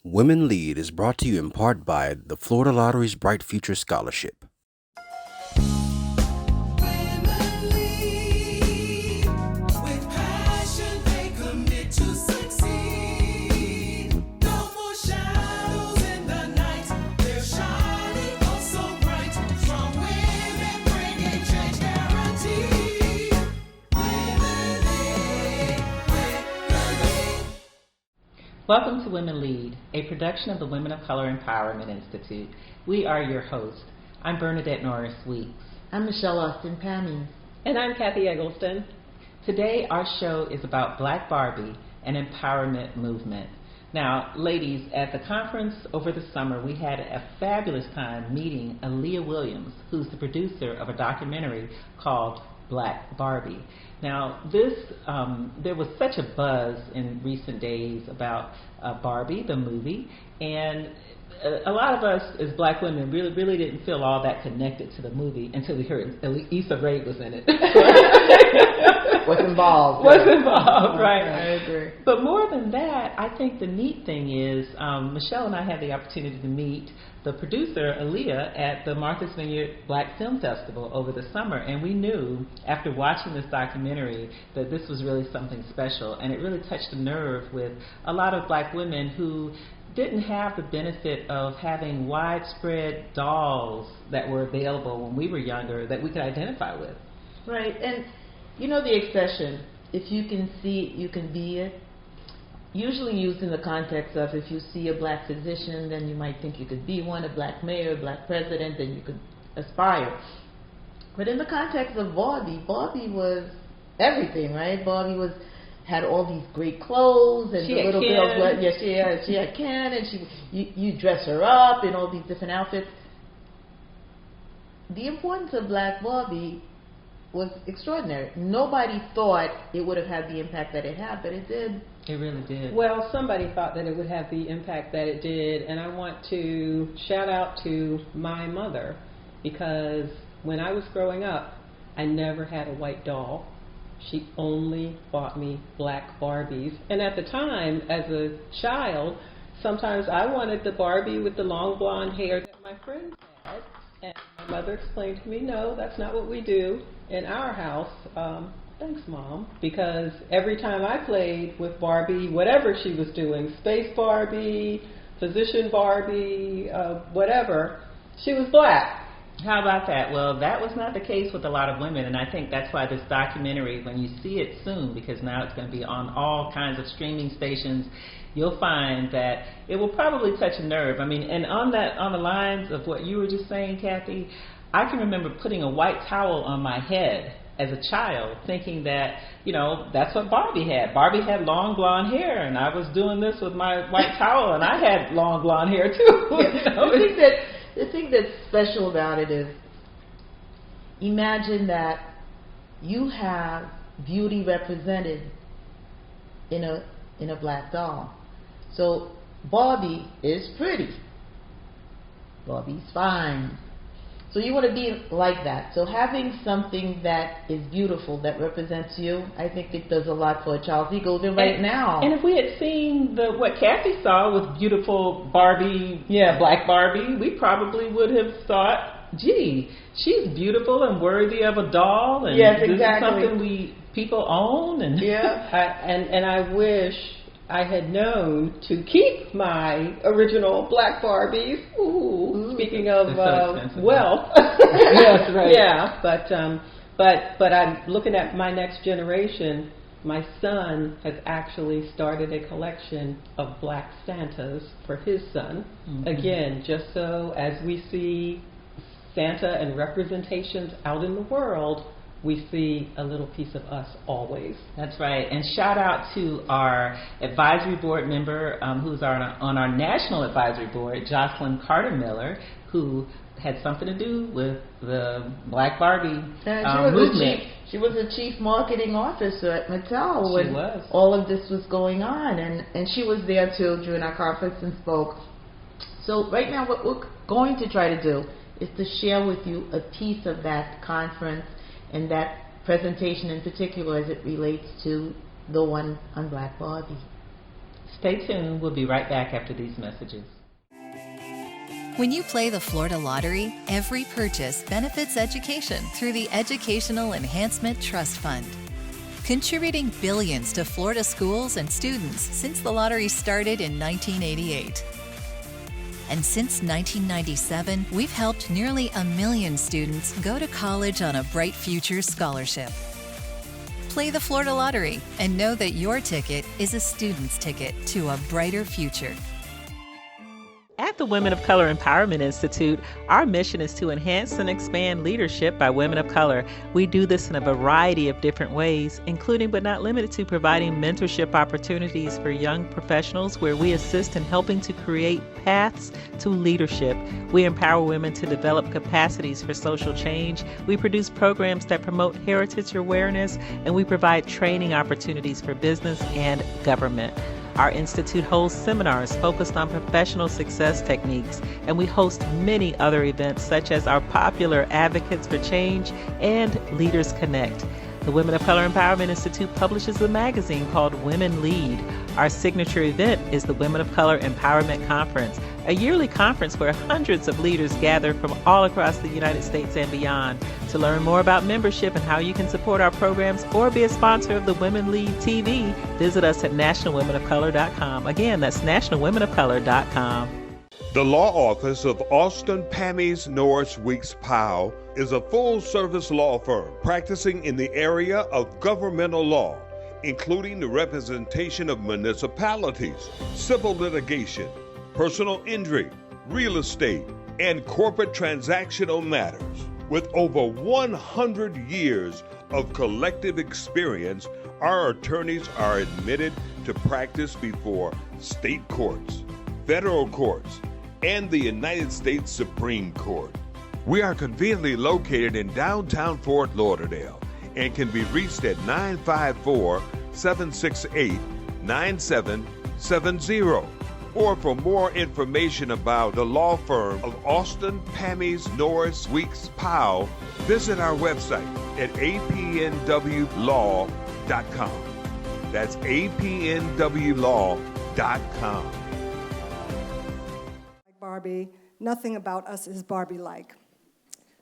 Women Lead is brought to you in part by the Florida Lottery's Bright Future Scholarship. Welcome to Women Lead, a production of the Women of Color Empowerment Institute. We are your hosts. I'm Bernadette Norris Weeks. I'm Michelle Austin Pammings. And I'm Kathy Eggleston. Today our show is about Black Barbie, an empowerment movement. Now, ladies, at the conference over the summer, we had a fabulous time meeting Aaliyah Williams, who's the producer of a documentary called Black Barbie. Now, there was such a buzz in recent days about Barbie, the movie, and a lot of us as black women really didn't feel all that connected to the movie until we heard Issa Rae was in it. Was involved. Was involved, right. I agree. But more than that, I think the neat thing is Michelle and I had the opportunity to meet the producer, Aaliyah, at the Martha's Vineyard Black Film Festival over the summer, and we knew after watching this documentary that this was really something special, and it really touched a nerve with a lot of black women who didn't have the benefit of having widespread dolls that were available when we were younger that we could identify with. Right, and you know the expression, if you can see it, you can be it, usually used in the context of if you see a black physician, then you might think you could be one, a black mayor, a black president, then you could aspire. But in the context of Barbie, Barbie was everything, right? Barbie had all these great clothes, and she the little Ken. girls, she had Ken, and you dress her up in all these different outfits. The importance of Black Barbie was extraordinary. Nobody thought it would have had the impact that it had, but it did. It really did. Well, somebody thought that it would have the impact that it did, and I want to shout out to my mother, because when I was growing up, I never had a white doll. She only bought me black Barbies. And at the time, as a child, sometimes I wanted the Barbie with the long blonde hair that my friends had. And my mother explained to me, no, that's not what we do in our house. Thanks, Mom. Because every time I played with Barbie, whatever she was doing, Space Barbie, Physician Barbie, whatever, she was black. How about that? Well, that was not the case with a lot of women, and I think that's why this documentary, when you see it soon, because now it's going to be on all kinds of streaming stations, you'll find that it will probably touch a nerve. I mean, and on the lines of what you were just saying, Kathy, I can remember putting a white towel on my head as a child, thinking that, that's what Barbie had. Barbie had long blonde hair, and I was doing this with my white towel, and I had long blonde hair too. The thing that's special about it is, imagine that you have beauty represented in a black doll. So Barbie is pretty. Barbie's fine. So you want to be like that. So having something that is beautiful, that represents you, I think it does a lot for a child's ego even right now. And if we had seen what Kathy saw with beautiful Barbie, Black Barbie, we probably would have thought, gee, she's beautiful and worthy of a doll, and yes, this exactly. is something people own. And and I wish I had known to keep my original black Barbies. Ooh, speaking of wealth. Yes, right. Yeah, but I'm looking at my next generation. My son has actually started a collection of black Santas for his son. Mm-hmm. Again, just so as we see Santa and representations out in the world, we see a little piece of us always. That's right. And shout out to our advisory board member who's on our national advisory board, Jocelyn Carter Miller, who had something to do with the Black Barbie movement. She was the chief marketing officer at Mattel when was. all of this was going on. And she was there too during our conference and spoke. So right now what we're going to try to do is to share with you a piece of that conference and that presentation in particular as it relates to the one on Black Barbie. Stay tuned. We'll be right back after these messages. When you play the Florida Lottery, every purchase benefits education through the Educational Enhancement Trust Fund, contributing billions to Florida schools and students since the lottery started in 1988. And since 1997, we've helped nearly 1 million students go to college on a Bright Futures scholarship. Play the Florida Lottery and know that your ticket is a student's ticket to a brighter future. At the Women of Color Empowerment Institute, our mission is to enhance and expand leadership by women of color. We do this in a variety of different ways, including but not limited to providing mentorship opportunities for young professionals where we assist in helping to create paths to leadership. We empower women to develop capacities for social change. We produce programs that promote heritage awareness, and we provide training opportunities for business and government. Our institute holds seminars focused on professional success techniques, and we host many other events such as our popular Advocates for Change and Leaders Connect. The Women of Color Empowerment Institute publishes a magazine called Women Lead. Our signature event is the Women of Color Empowerment Conference, a yearly conference where hundreds of leaders gather from all across the United States and beyond. To learn more about membership and how you can support our programs or be a sponsor of the Women Lead TV, visit us at nationalwomenofcolor.com. Again, that's nationalwomenofcolor.com. The law office of Austin, Pammies, Norris, Weeks, Powell is a full-service law firm practicing in the area of governmental law, including the representation of municipalities, civil litigation, personal injury, real estate, and corporate transactional matters. With over 100 years of collective experience, our attorneys are admitted to practice before state courts, federal courts, and the United States Supreme Court. We are conveniently located in downtown Fort Lauderdale and can be reached at 954-768-9770. Or for more information about the law firm of Austin, Pammies, Norris, Weeks, Powell, visit our website at apnwlaw.com. That's apnwlaw.com. Barbie, nothing about us is Barbie-like.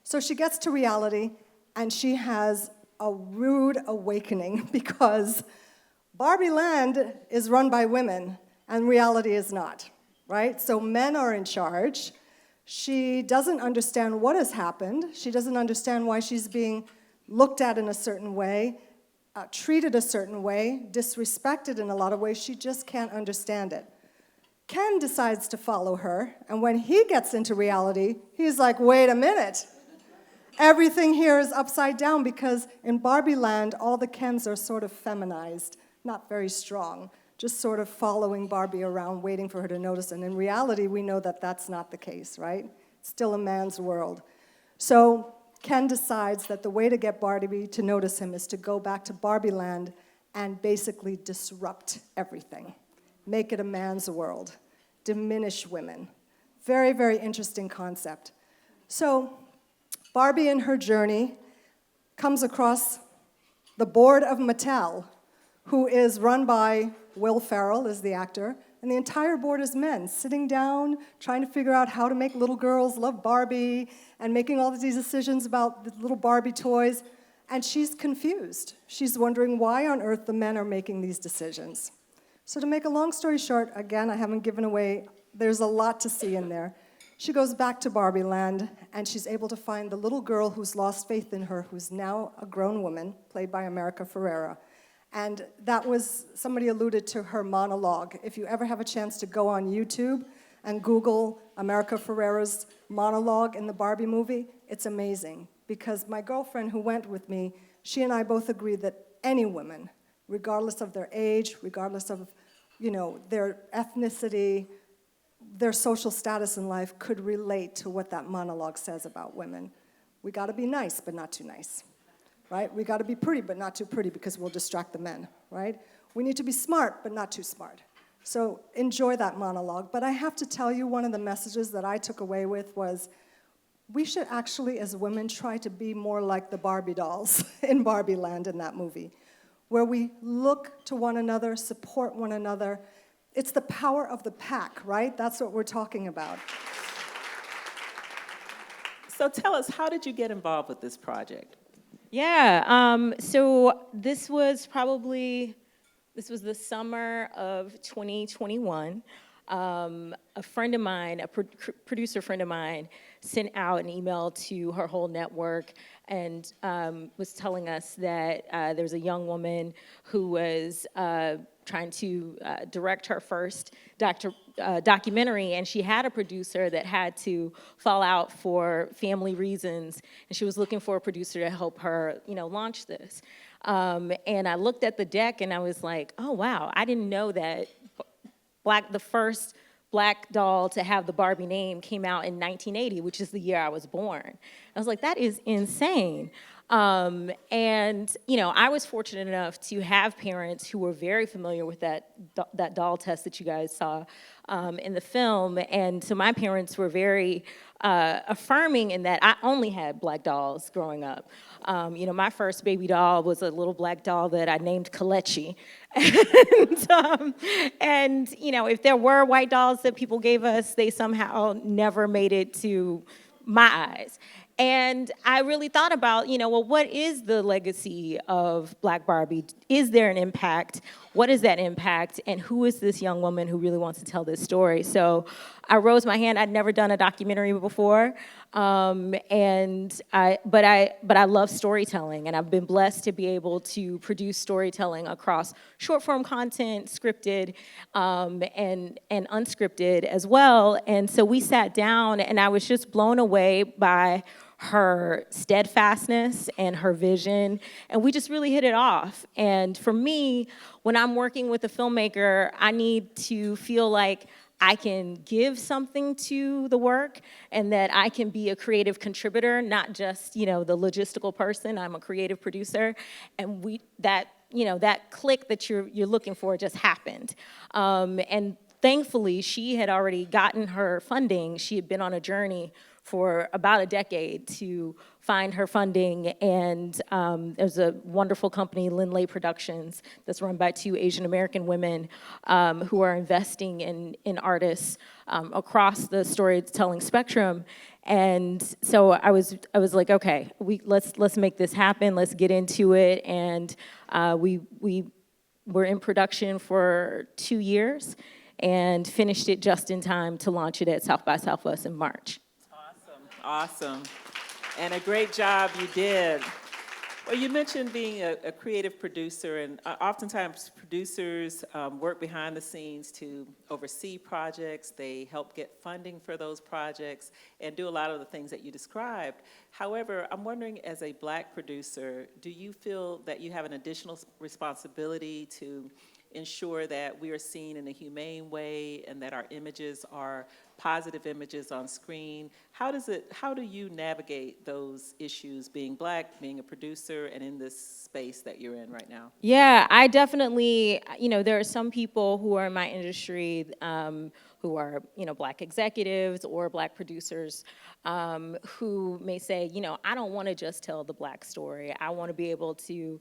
So she gets to reality, and she has a rude awakening because Barbie Land is run by women, and reality is not, right? So men are in charge. She doesn't understand what has happened. She doesn't understand why she's being looked at in a certain way, treated a certain way, disrespected in a lot of ways. She just can't understand it. Ken decides to follow her, and when he gets into reality, he's like, wait a minute. Everything here is upside down because in Barbie Land, all the Kens are sort of feminized, not very strong, just sort of following Barbie around, waiting for her to notice. And in reality, we know that that's not the case, right? It's still a man's world. So Ken decides that the way to get Barbie to notice him is to go back to Barbie Land and basically disrupt everything. Make it a man's world. Diminish women. Very, very interesting concept. So Barbie in her journey comes across the board of Mattel, who is run by Will Ferrell, is the actor, and the entire board is men sitting down, trying to figure out how to make little girls love Barbie and making all of these decisions about the little Barbie toys. And she's confused. She's wondering why on earth the men are making these decisions. So to make a long story short, again, I haven't given away, there's a lot to see in there. She goes back to Barbie Land, and she's able to find the little girl who's lost faith in her, who's now a grown woman, played by America Ferrera. And that was, somebody alluded to her monologue. If you ever have a chance to go on YouTube and Google America Ferrera's monologue in the Barbie movie, it's amazing. Because my girlfriend who went with me, she and I both agreed that any woman, regardless of their age, regardless of, their ethnicity, their social status in life, could relate to what that monologue says about women. We gotta be nice, but not too nice, right? We gotta be pretty, but not too pretty because we'll distract the men, right? We need to be smart, but not too smart. So enjoy that monologue. But I have to tell you, one of the messages that I took away with was, we should actually, as women, try to be more like the Barbie dolls in Barbie Land in that movie, where we look to one another, support one another, It's the power of the pack, right? That's what we're talking about. So tell us, how did you get involved with this project? Yeah, so this was the summer of 2021. A friend of mine, a producer friend of mine, sent out an email to her whole network and was telling us that there was a young woman who was trying to direct her first documentary, and she had a producer that had to fall out for family reasons, and she was looking for a producer to help her, launch this. And I looked at the deck, and I was like, oh, wow, I didn't know that the first black doll to have the Barbie name came out in 1980, which is the year I was born. I was like, that is insane. And I was fortunate enough to have parents who were very familiar with that doll test that you guys saw in the film. And so my parents were very affirming in that I only had black dolls growing up. My first baby doll was a little black doll that I named Kalechi. And if there were white dolls that people gave us, they somehow never made it to my eyes. And I really thought about, what is the legacy of Black Barbie? Is there an impact? What is that impact? And who is this young woman who really wants to tell this story? So I rose my hand. I'd never done a documentary before. But I love storytelling, and I've been blessed to be able to produce storytelling across short form content, scripted, and unscripted as well. And so we sat down, and I was just blown away by her steadfastness and her vision, and we just really hit it off. And for me, when I'm working with a filmmaker, I need to feel like I can give something to the work and that I can be a creative contributor, not just, the logistical person. I'm a creative producer, and that click that you're looking for just happened. And thankfully, she had already gotten her funding. She had been on a journey for about a decade to find her funding, and there's a wonderful company, Lindley Productions, that's run by two Asian American women who are investing in artists across the storytelling spectrum. And so I was like, okay, let's make this happen. Let's get into it. And we were in production for 2 years and finished it just in time to launch it at South by Southwest in March. Awesome. And a great job you did. Well, you mentioned being a creative producer, and oftentimes producers work behind the scenes to oversee projects. They help get funding for those projects and do a lot of the things that you described. However, I'm wondering, as a Black producer, do you feel that you have an additional responsibility to ensure that we are seen in a humane way and that our images are positive images on screen? How do you navigate those issues, being Black, being a producer, and in this space that you're in right now? Yeah, I definitely, there are some people who are in my industry who are, Black executives or Black producers who may say, I don't want to just tell the Black story. I want to be able to,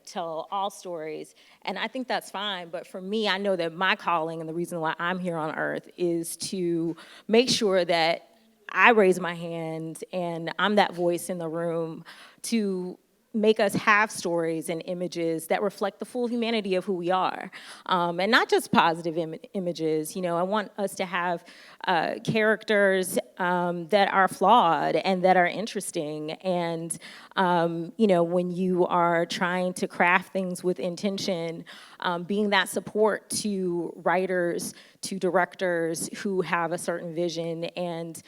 tell all stories. And I think that's fine. But for me, I know that my calling and the reason why I'm here on earth is to make sure that I raise my hand and I'm that voice in the room to make us have stories and images that reflect the full humanity of who we are. And not just positive images. I want us to have characters that are flawed and that are interesting. And, when you are trying to craft things with intention, being that support to writers, to directors who have a certain vision, and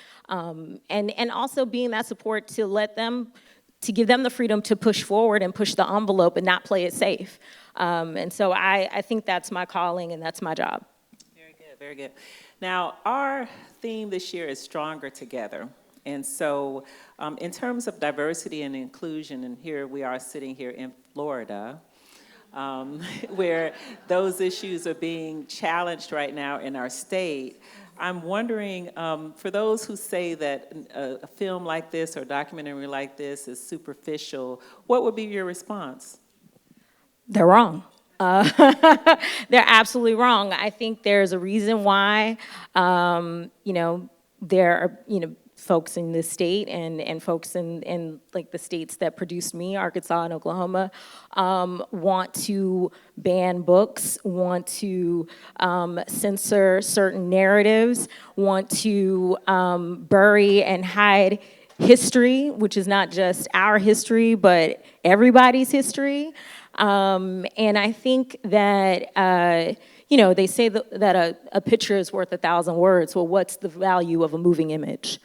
also being that support to give them the freedom to push forward and push the envelope and not play it safe. And so I think that's my calling and that's my job. Very good, very good. Now, our theme this year is Stronger Together. And so in terms of diversity and inclusion, and here we are sitting here in Florida, where those issues are being challenged right now in our state, I'm wondering, for those who say that a film like this or a documentary like this is superficial, what would be your response? They're wrong. They're absolutely wrong. I think there's a reason why, there are, folks in this state and folks in like the states that produced me, Arkansas and Oklahoma, want to ban books, want to censor certain narratives, want to bury and hide history, which is not just our history, but everybody's history. And I think that, they say that a picture is worth 1,000 words. Well, what's the value of a moving image?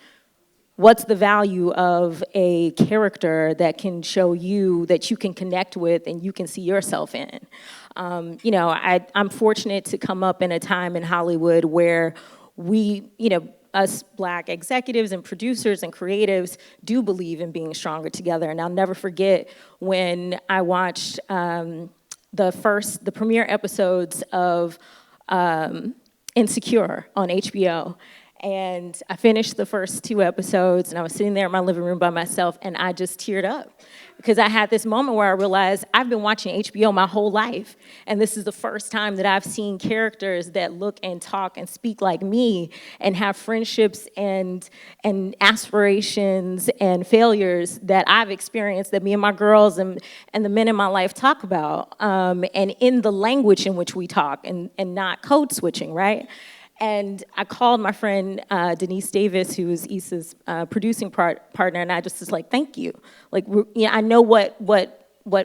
What's the value of a character that can show you, that you can connect with and you can see yourself in? I'm fortunate to come up in a time in Hollywood where we, us Black executives and producers and creatives do believe in being stronger together. And I'll never forget when I watched the premiere episodes of Insecure on HBO. And I finished the first 2 episodes, and I was sitting there in my living room by myself, and I just teared up. Because I had this moment where I realized I've been watching HBO my whole life, and this is the first time that I've seen characters that look and talk and speak like me and have friendships and aspirations and failures that I've experienced, that me and my girls and the men in my life talk about, and in the language in which we talk and not code switching, right? And I called my friend Denise Davis, who is Issa's producing partner, and I just was like, "Thank you. Like, I know what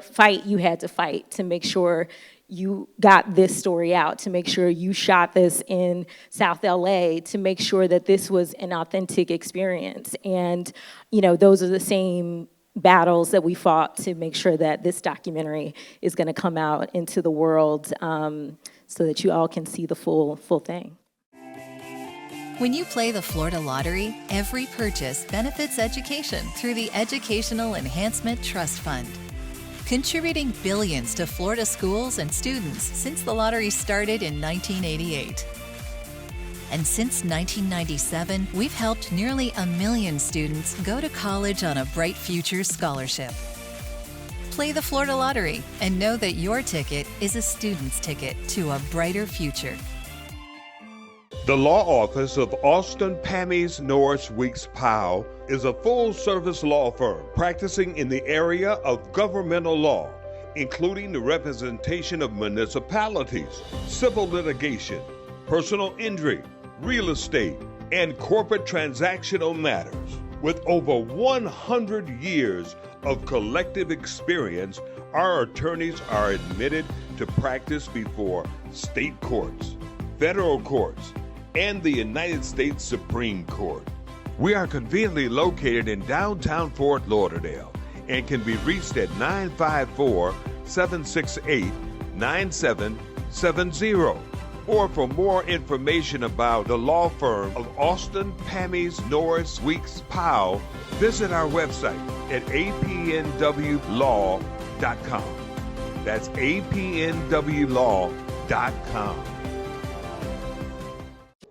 fight you had to fight to make sure you got this story out, to make sure you shot this in South LA, to make sure that this was an authentic experience." And those are the same battles that we fought to make sure that this documentary is going to come out into the world, so that you all can see the full thing. When you play the Florida Lottery, every purchase benefits education through the Educational Enhancement Trust Fund, contributing billions to Florida schools and students since the lottery started in 1988. And since 1997, we've helped nearly 1 million students go to college on a Bright Futures scholarship. Play the Florida Lottery and know that your ticket is a student's ticket to a brighter future. The law office of Austin, Pammies, Norris, Weeks, Powell is a full-service law firm practicing in the area of governmental law, including the representation of municipalities, civil litigation, personal injury, real estate, and corporate transactional matters. With over 100 years of collective experience, our attorneys are admitted to practice before state courts, federal courts, and the United States Supreme Court. We are conveniently located in downtown Fort Lauderdale and can be reached at 954-768-9770. Or for more information about the law firm of Austin, Pammies, Norris, Weeks, Powell, visit our website at apnwlaw.com. That's apnwlaw.com.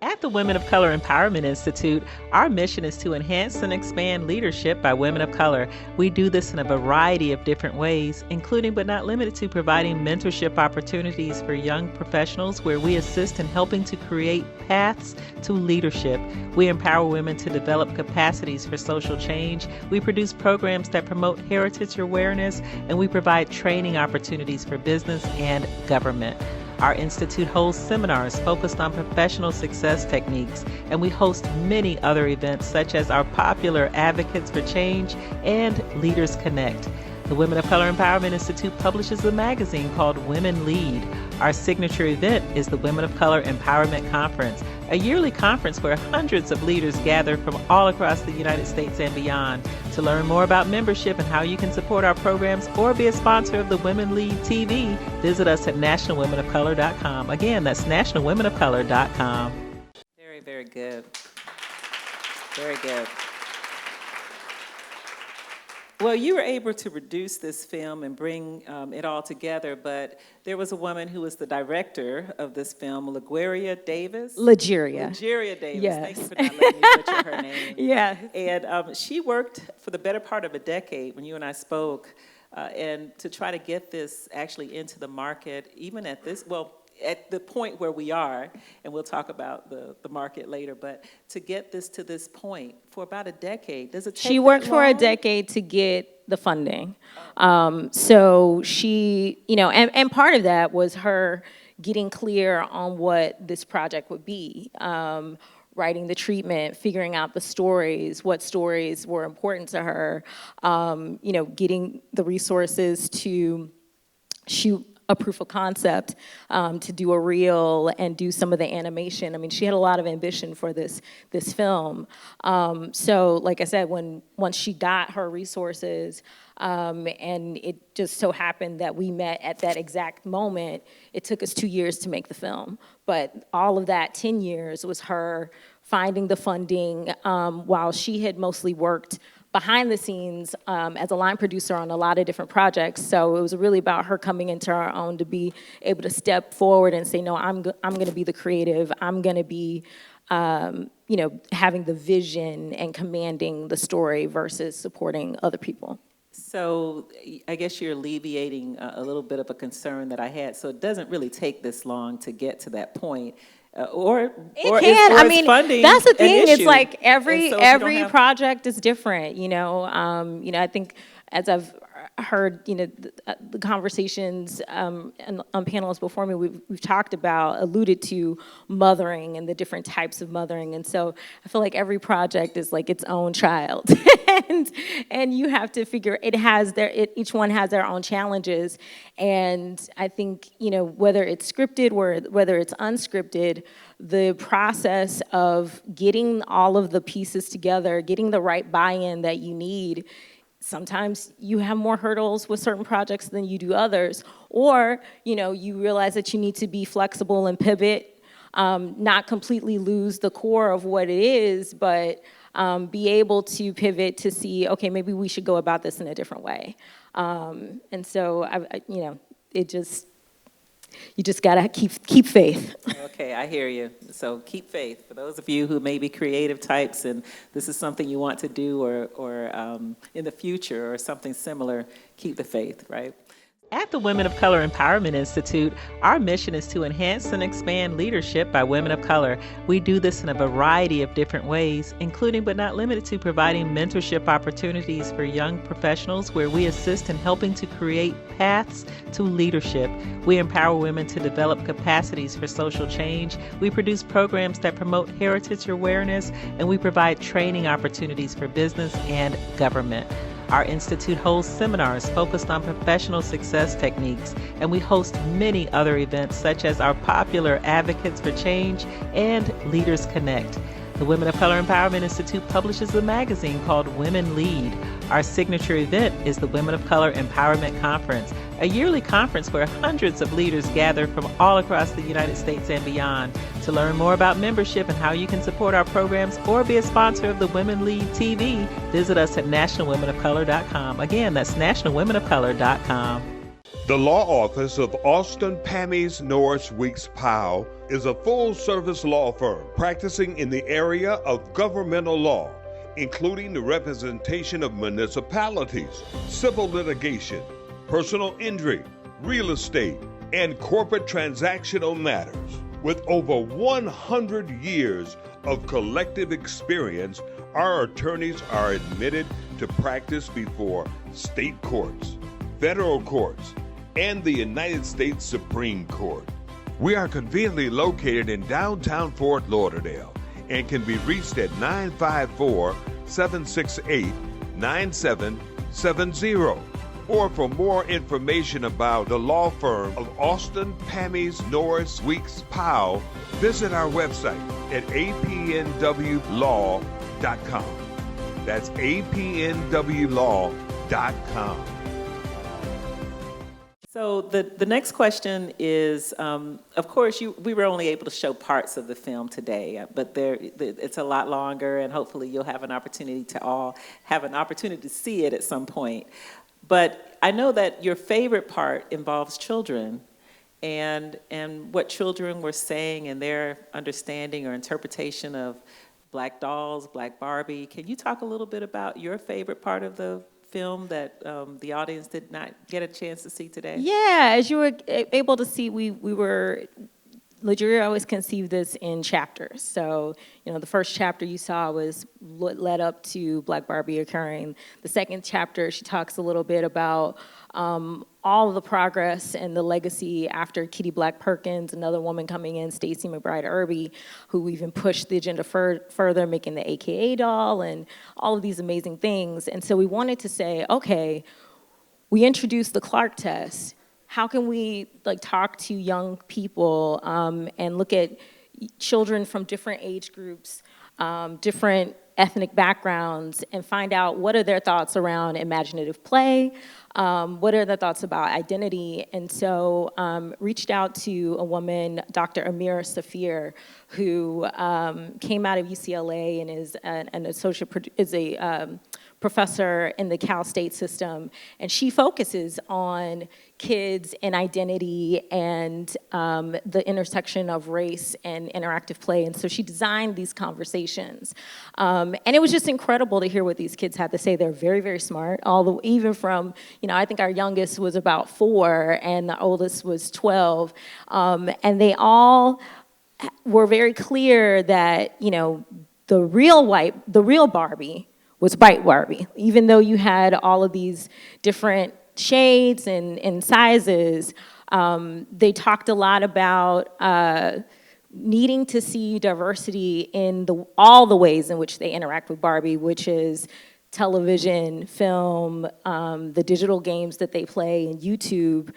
At the Women of Color Empowerment Institute, our mission is to enhance and expand leadership by women of color. We do this in a variety of different ways, including but not limited to providing mentorship opportunities for young professionals where we assist in helping to create paths to leadership. We empower women to develop capacities for social change. We produce programs that promote heritage awareness, and we provide training opportunities for business and government. Our institute holds seminars focused on professional success techniques, and we host many other events such as our popular Advocates for Change and Leaders Connect. The Women of Color Empowerment Institute publishes a magazine called Women Lead. Our signature event is the Women of Color Empowerment Conference, a yearly conference where hundreds of leaders gather from all across the United States and beyond. To learn more about membership and how you can support our programs or be a sponsor of the Women Lead TV, visit us at nationalwomenofcolor.com. Again, that's nationalwomenofcolor.com. Very, very good. Very good. Well, you were able to produce this film and bring it all together, but there was a woman who was the director of this film, Lageria Davis. Lageria. Lageria Davis. Yes. Thank you for not letting me butcher her name. Yeah. And she worked for the better part of a decade when you and I spoke And to try to get this actually into the market, even at this, well, at the point where we are, and we'll talk about the market later, but to get this to this point for about a decade, does it take She worked that for a long? decade to get the funding. So she, and part of that was her getting clear on what this project would be. Writing the treatment, figuring out the stories, what stories were important to her, getting the resources to shoot a proof of concept, to do a reel and do some of the animation. I mean, she had a lot of ambition for this film. So, like I said, once she got her resources, and it just so happened that we met at that exact moment, it took us 2 years to make the film. But all of that 10 years was her finding the funding, while she had mostly worked behind the scenes as a line producer on a lot of different projects. So it was really about her coming into her own to be able to step forward and say, no, I'm going to be the creative. I'm going to be, having the vision and commanding the story versus supporting other people. So I guess you're alleviating a little bit of a concern that I had. So it doesn't really take this long to get to that point. Or I mean, funding that's the an thing. It's issue. like And so if you don't have- project is different. I think as I've heard, the conversations on panelists before me, we've talked about, alluded to mothering and the different types of mothering, and so I feel like every project is like its own child, and you have to figure each one has their own challenges, and I think whether it's scripted or whether it's unscripted, the process of getting all of the pieces together, getting the right buy-in that you need. Sometimes you have more hurdles with certain projects than you do others, or you realize that you need to be flexible and pivot, not completely lose the core of what it is, but be able to pivot to see, okay, maybe we should go about this in a different way. And so you just gotta keep faith. Okay, I hear you. So keep faith. For those of you who may be creative types and this is something you want to do or in the future or something similar, keep the faith, right? At the Women of Color Empowerment Institute, our mission is to enhance and expand leadership by women of color. We do this in a variety of different ways, including but not limited to providing mentorship opportunities for young professionals where we assist in helping to create paths to leadership. We empower women to develop capacities for social change. We produce programs that promote heritage awareness, and we provide training opportunities for business and government. Our institute holds seminars focused on professional success techniques, and we host many other events such as our popular Advocates for Change and Leaders Connect. The Women of Color Empowerment Institute publishes a magazine called Women Lead. Our signature event is the Women of Color Empowerment Conference, a yearly conference where hundreds of leaders gather from all across the United States and beyond. To learn more about membership and how you can support our programs or be a sponsor of the Women Lead TV, visit us at nationalwomenofcolor.com. Again, that's nationalwomenofcolor.com. The law office of Austin, Pammies, Norris, Weeks, Powell is a full-service law firm practicing in the area of governmental law, including the representation of municipalities, civil litigation, personal injury, real estate, and corporate transactional matters. With over 100 years of collective experience, our attorneys are admitted to practice before state courts, federal courts, and the United States Supreme Court. We are conveniently located in downtown Fort Lauderdale and can be reached at 954-768-9770. Or for more information about the law firm of Austin, Pammies, Norris, Weeks, Powell, visit our website at apnwlaw.com. That's apnwlaw.com. So the next question is, of course, we were only able to show parts of the film today, but it's a lot longer, and hopefully you'll have an opportunity to see it at some point. But I know that your favorite part involves children and what children were saying and their understanding or interpretation of Black dolls, Black Barbie. Can you talk a little bit about your favorite part of the film that the audience did not get a chance to see today? Yeah, as you were able to see, we were, LaJulia always conceived this in chapters. So, the first chapter you saw was what led up to Black Barbie occurring. The second chapter, she talks a little bit about all of the progress and the legacy after Kitty Black Perkins, another woman coming in, Stacey McBride Irby, who even pushed the agenda further, making the AKA doll and all of these amazing things. And so we wanted to say, okay, we introduced the Clark test. How can we talk to young people and look at children from different age groups, different ethnic backgrounds, and find out what are their thoughts around imaginative play, what are their thoughts about identity. And so reached out to a woman, Dr. Amira Safir, who came out of UCLA and is a professor in the Cal State system, and she focuses on kids and identity and the intersection of race and interactive play. And so she designed these conversations. And it was just incredible to hear what these kids had to say. They're very, very smart, even from, I think our youngest was about 4 and the oldest was 12. And they all were very clear that, the real Barbie was white Barbie, even though you had all of these different shades and sizes. They talked a lot about needing to see diversity in all the ways in which they interact with Barbie, which is television, film, the digital games that they play, and YouTube.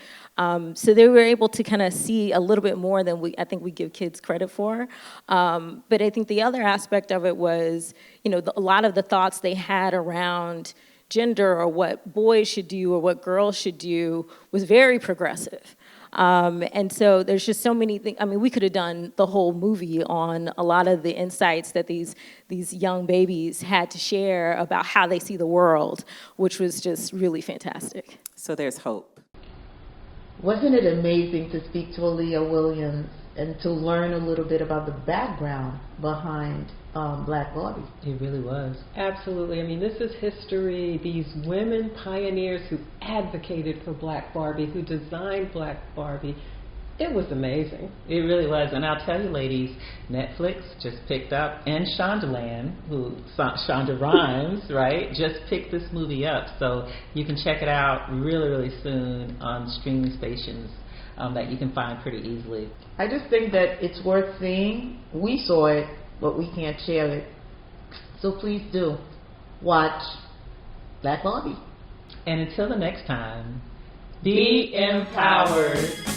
So they were able to kind of see a little bit more than I think we give kids credit for. But I think the other aspect of it was, a lot of the thoughts they had around gender or what boys should do or what girls should do was very progressive. And so there's just so many things. I mean, we could have done the whole movie on a lot of the insights that these young babies had to share about how they see the world, which was just really fantastic. So there's hope. Wasn't it amazing to speak to Aaliyah Williams and to learn a little bit about the background behind Black Barbie? It really was. Absolutely. I mean, this is history. These women pioneers who advocated for Black Barbie, who designed Black Barbie. It was amazing. It really was. And I'll tell you, ladies, Netflix just picked up, and Shondaland, Shonda Rhimes, right, just picked this movie up. So you can check it out really, really soon on streaming stations that you can find pretty easily. I just think that it's worth seeing. We saw it, but we can't share it. So please do watch Black Barbie. And until the next time, be empowered.